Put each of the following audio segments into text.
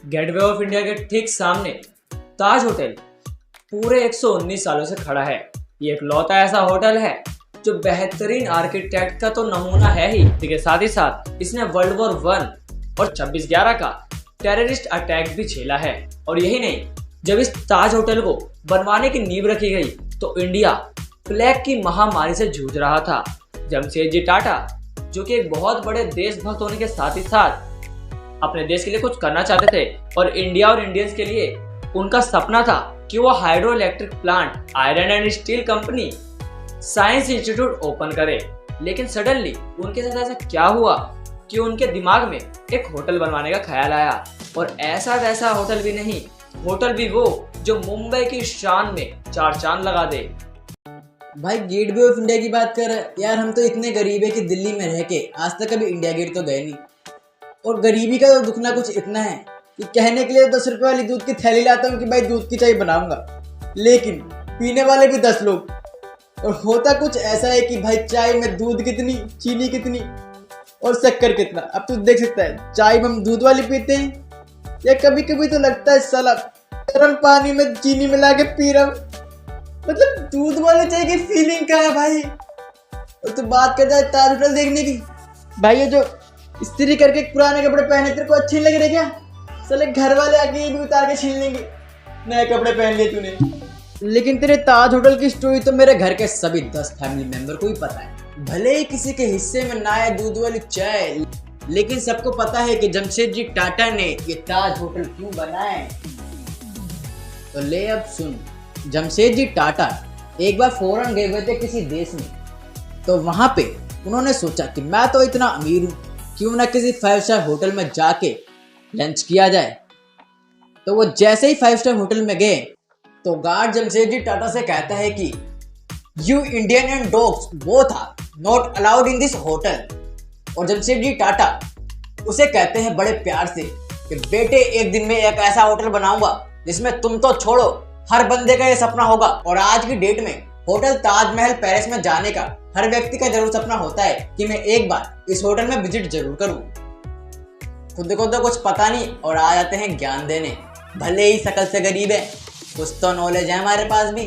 Gateway of India के ठीक सामने ताज होटल पूरे 119 सालों से खड़ा है। ये एक लौता ऐसा होटल है जो बेहतरीन आर्किटेक्ट का तो नमूना है ही, इसी के साथ ही साथ इसने वर्ल्ड वॉर 1 और 26/11 का टेररिस्ट अटैक भी झेला है। और यही नहीं, जब इस ताज होटल को बनवाने की नींव रखी गई तो इंडिया प्लेग की महामारी से जूझ रहा था। जमशेदजी टाटा, जो कि एक बहुत बड़े देशभक्त होने के साथ ही साथ अपने देश के लिए कुछ करना चाहते थे और इंडिया और इंडियंस के लिए उनका सपना था कि वो hydro electric plant, iron and steel company, science institute open करे। लेकिन सडनली उनके साथ ऐसा क्या हुआ कि उनके दिमाग में एक होटल बनवाने का ख्याल आया। और ऐसा वैसा होटल भी नहीं, होटल भी वो जो मुंबई की शान में 4 चांद लगा दे। भाई गेटवे ऑफ इंडिया की बात कर यार, हम तो इतने गरीब है कि दिल्ली में रह के आज तक कभी इंडिया गेट तो गए नहीं। और गरीबी का तो दुखना कुछ इतना है कि कहने के लिए 10 रुपए वाली दूध की थैली लाता हूँ कि भाई दूध की चाय बनाऊंगा, लेकिन पीने वाले भी 10 लोग। और होता कुछ ऐसा है कि भाई चाय में दूध कितनी, चीनी कितनी और शक्कर कितना। अब तू देख सकता है, चाय में हम दूध वाली पीते हैं या कभी कभी तो लगता है साला गर्म पानी में चीनी मिला के पी रहा हूँ। मतलब दूध वाले चाय की फीलिंग क्या है भाई। और तू बात करता है ताज होटल देखने की, भाई ये जो इस्त्री करके पुराने कपड़े पहने तेरे को अच्छे लग रहे क्या? साले घर वाले आके ये भी उतार के छीन लेंगे, नए कपड़े पहन लिए तूने। लेकिन तेरे ताज होटल की स्टोरी तो मेरे घर के सभी 10 फैमिली मेंबर को ही पता है। भले ही किसी के हिस्से में ना आए दूध वाली चाय, लेकिन सबको पता है कि जमशेदजी टाटा ने ये ताज होटल क्यों बनाए। तो ले अब सुन। जमशेदजी टाटा एक बार फॉरेन गए हुए थे किसी देश में, तो वहां पे उन्होंने सोचा कि मैं तो इतना अमीर हूं, क्यों ना किसी 5 स्टार होटल में जाके लंच किया जाए। तो वो जैसे ही 5 स्टार होटल में गए तो गार्ड जमशेदजी टाटा से कहता है कि you Indian and dogs both are not allowed in this hotel. और जमशेदजी टाटा उसे कहते हैं बड़े प्यार से कि बेटे एक दिन में एक ऐसा होटल बनाऊंगा जिसमें तुम तो छोड़ो हर बंदे का ये सपना होगा। और आज की डेट में होटल ताजमहल पेरिस में जाने का हर व्यक्ति का जरूर सपना होता है कि मैं एक बार इस होटल में विजिट जरूर करूं। खुद को तो कुछ पता नहीं और आ जाते हैं ज्ञान देने। भले ही शकल से गरीब है, कुछ तो नॉलेज है हमारे पास भी।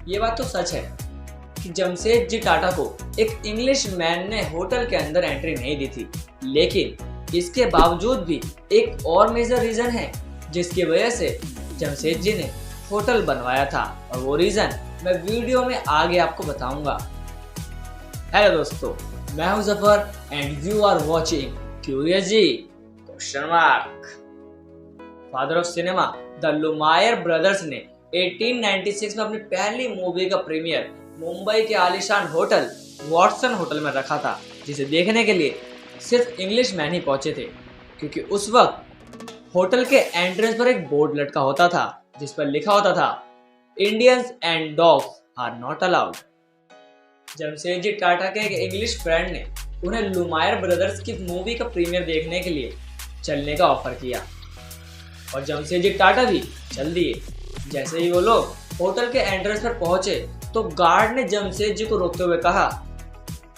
ये बात तो सच है कि जमशेदजी टाटा को एक इंग्लिश मैन ने होटल के अंदर एंट्री नहीं दी थी, लेकिन इसके बावजूद भी एक और मेजर रीजन है जिसकी वजह से जमशेदजी ने होटल बनवाया था, और वो रीजन मैं वीडियो में आगे आपको बताऊंगा। हेलो दोस्तों, मैं हूं Zafar and you are watching curious G question mark. Father of cinema the Lumiere brothers ने 1896 में अपनी पहली मूवी का प्रीमियर मुंबई के आलीशान होटल वॉटसन होटल में रखा था, जिसे देखने के लिए सिर्फ इंग्लिश मैन ही पहुंचे थे, क्योंकि उस वक्त होटल के एंट्रेंस पर एक बोर्ड लटका होता था जिस पर लिखा होता था Indians and dogs are not allowed. Jamsetji Tata के एक इंग्लिश फ्रेंड ने उन्हें लुमायर ब्रदर्स की मूवी का प्रीमियर देखने के लिए चलने का ऑफर किया और जमशेदजी टाटा भी चल दिए। जैसे ही वो लोग होटल के एंट्रेंस पर पहुंचे तो गार्ड ने जमशेदजी को रोकते हुए कहा,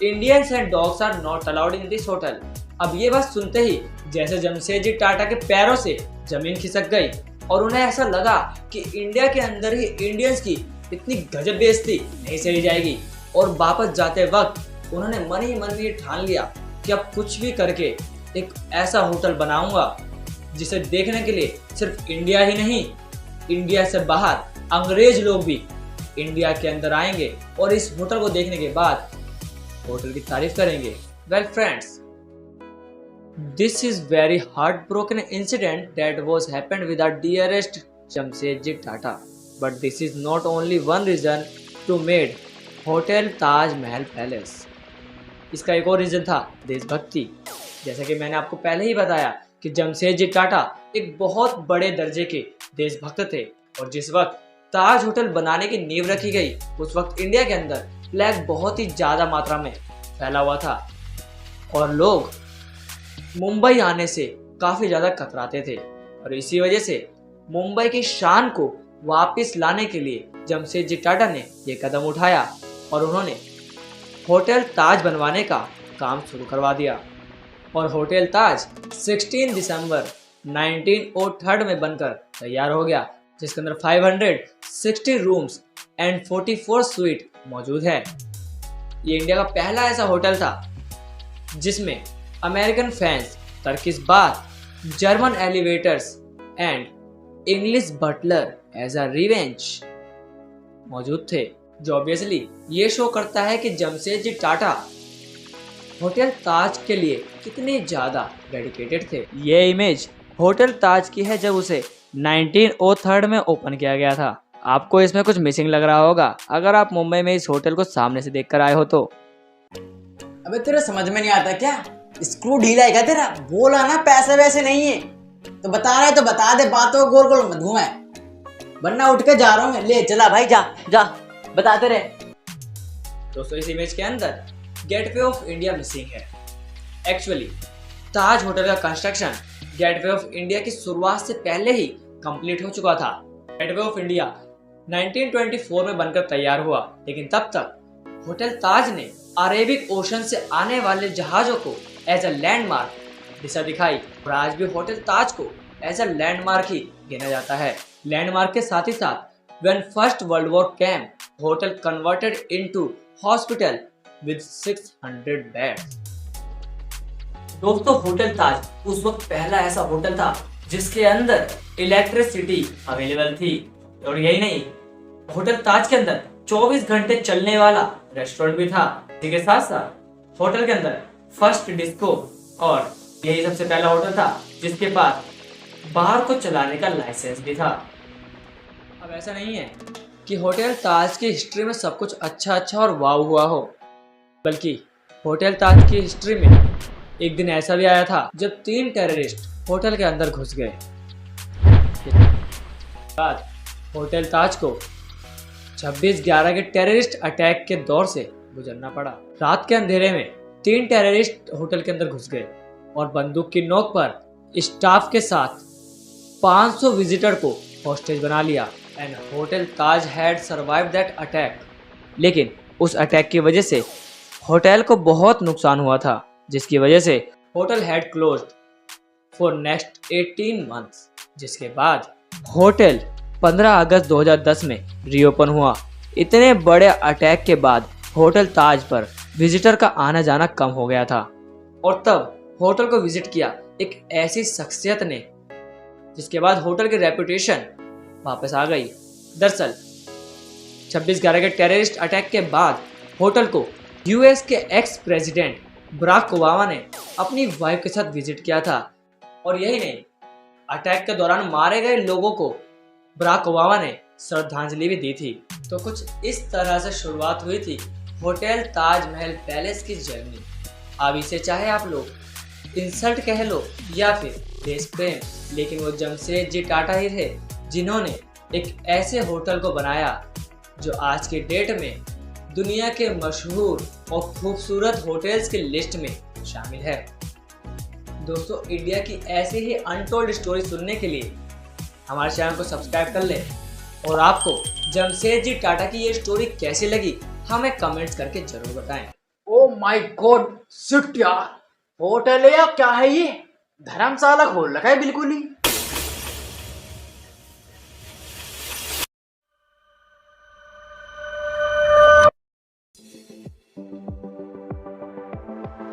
Indians and dogs are not allowed in this hotel. अब ये बात सुनते ही जैसे जमशेदजी टाटा के पैरों से जमीन खिसक गई और उन्हें ऐसा लगा कि इंडिया के अंदर ही इंडियंस की इतनी गजब बेइज्जती नहीं सही जाएगी। और वापस जाते वक्त उन्होंने मन ही मन में ये ठान लिया कि अब कुछ भी करके एक ऐसा होटल बनाऊंगा जिसे देखने के लिए सिर्फ इंडिया ही नहीं, इंडिया से बाहर अंग्रेज लोग भी इंडिया के अंदर आएंगे और इस होटल को देखने के बाद होटल की तारीफ करेंगे। Well friends, this is very heartbroken incident that was happened with our dearest Jamshedji Tata, but this is not only one reason to made hotel Taj Mahal palace. इसका एक और रीजन था देशभक्ति। जैसा कि मैंने आपको पहले ही बताया कि जमशेदजी टाटा एक बहुत बड़े दर्जे के देशभक्त थे, और जिस वक्त ताज होटल बनाने की नींव रखी गई उस वक्त इंडिया के अंदर प्लेग बहुत ही ज़्यादा मात्रा में फैला हुआ था और लोग मुंबई आने से काफ़ी ज़्यादा कतराते थे। और इसी वजह से मुंबई की शान को वापस लाने के लिए जमशेदजी टाटा ने यह कदम उठाया और उन्होंने होटल ताज बनवाने का काम शुरू करवा दिया। और होटल ताज 16 दिसंबर 1903 में बनकर तैयार हो गया, जिसके अंदर 560 रूम्स एंड 44 स्वीट मौजूद है। ये इंडिया का पहला ऐसा होटल था जिसमें American fans, Turkish bath, German elevators and English butler as a revenge मौजूद थे, जो ऑब्वियसली ये शो करता है कि जमशेदजी टाटा होटल ताज के लिए कितने ज़्यादा डेडिकेटेड थे। ये इमेज होटल ताज की है जब उसे 1903 में ओपन किया गया था। आपको इसमें कुछ मिसिंग लग रहा होगा अगर आप मुंबई में इस होटल को सामने से देखकर आए हो तो। अबे तेरे समझ में नहीं आता क्या? स्क्रू ढीला है क्या तेरा? बोला ना पैसे वैसे नहीं है तो बता रहा है तो बता दे, बातों को गोल गोल मत घुमाए, वरना उठ के जा रहा हूँ। ले चला भाई, जा जा बताते रहे। दोस्तों इस इमेज के अंदर गेटवे ऑफ इंडिया मिसिंग है। एक्चुअली ताज होटल का कंस्ट्रक्शन गेटवे ऑफ इंडिया की शुरुआत से पहले ही कंप्लीट हो चुका था। गेटवे ऑफ इंडिया 1924 में बनकर तैयार हुआ, लेकिन तब तक होटल ताज ने अरेबिक ओशन से आने वाले जहाजों को एज अ लैंडमार्क दिशा दिखाई और आज भी होटल ताज को एज अ लैंडमार्क ही गिना जाता है। लैंडमार्क के साथ ही साथ when first world war came, hotel converted into hospital with 600 beds. दोस्तों होटल ताज उस वक्त पहला ऐसा होटल था जिसके अंदर इलेक्ट्रिसिटी अवेलेबल थी, और यही नहीं, होटल ताज के अंदर 24 घंटे चलने वाला रेस्टोरेंट भी था। इसी के साथ साथ होटल के अंदर फर्स्ट डिस्को, और यही सबसे पहला होटल था जिसके पास बार को चलाने का लाइसेंस भी था। अब ऐसा नहीं है कि होटल ताज की हिस्ट्री में सब कुछ अच्छा और वाव हुआ हो, बल्कि होटल ताज की हिस्ट्री में एक दिन ऐसा भी आया था जब 3 टेररिस्ट होटल के अंदर घुस गए। बाद होटल ताज को 26/11 के टेररिस्ट अटैक के दौर से गुजरना पड़ा। रात के अंधेरे में 3 टेररिस्ट होटल के अंदर घुस गए और बंदूक की नोक पर स्टाफ के साथ 500 विजिटर को हॉस्टेज बना लिया and hotel Taj had survived that attack. लेकिन उस अटैक की वजह से होटल को बहुत नुकसान हुआ था, जिसकी वजह से hotel had closed for next 18 months, जिसके बाद होटल 15 अगस्त 2010 में रीओपन हुआ। इतने बड़े अटैक के बाद होटल ताज पर विजिटर का आना जाना कम हो गया था, और तब होटल को विजिट किया एक ऐसी शख्सियत ने जिसके बाद होटल की रेपुटेशन वापस आ गई। दरअसल 26/11 के टेररिस्ट अटैक के बाद होटल को यूएस के एक्स प्रेसिडेंट बराक ओबामा ने अपनी वाइफ के साथ विजिट किया था, और यही नहीं, अटैक के दौरान मारे गए लोगों को बराक ओबामा ने श्रद्धांजलि भी दी थी। तो कुछ इस तरह से शुरुआत हुई थी होटल ताजमहल पैलेस की जर्नी। अब इसे चाहे आप लोग इंसल्ट कह लो या फिर देश प्रेम, लेकिन वो जमशेदजी टाटा ही थे जिन्होंने एक ऐसे होटल को बनाया जो आज के डेट में दुनिया के मशहूर और खूबसूरत होटल्स की लिस्ट में शामिल है। दोस्तों इंडिया की ऐसी ही अनटोल्ड स्टोरी सुनने के लिए हमारे चैनल को सब्सक्राइब कर लें, और आपको जमशेदजी टाटा की ये स्टोरी कैसी लगी हमें कमेंट्स करके जरूर बताएं। ओ माय गॉड शिट यार, होटल है या क्या है ये? धर्मशाला खोल रखा है बिल्कुल ही।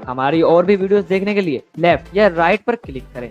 हमारी और भी वीडियोस देखने के लिए लेफ्ट या राइट पर क्लिक करें।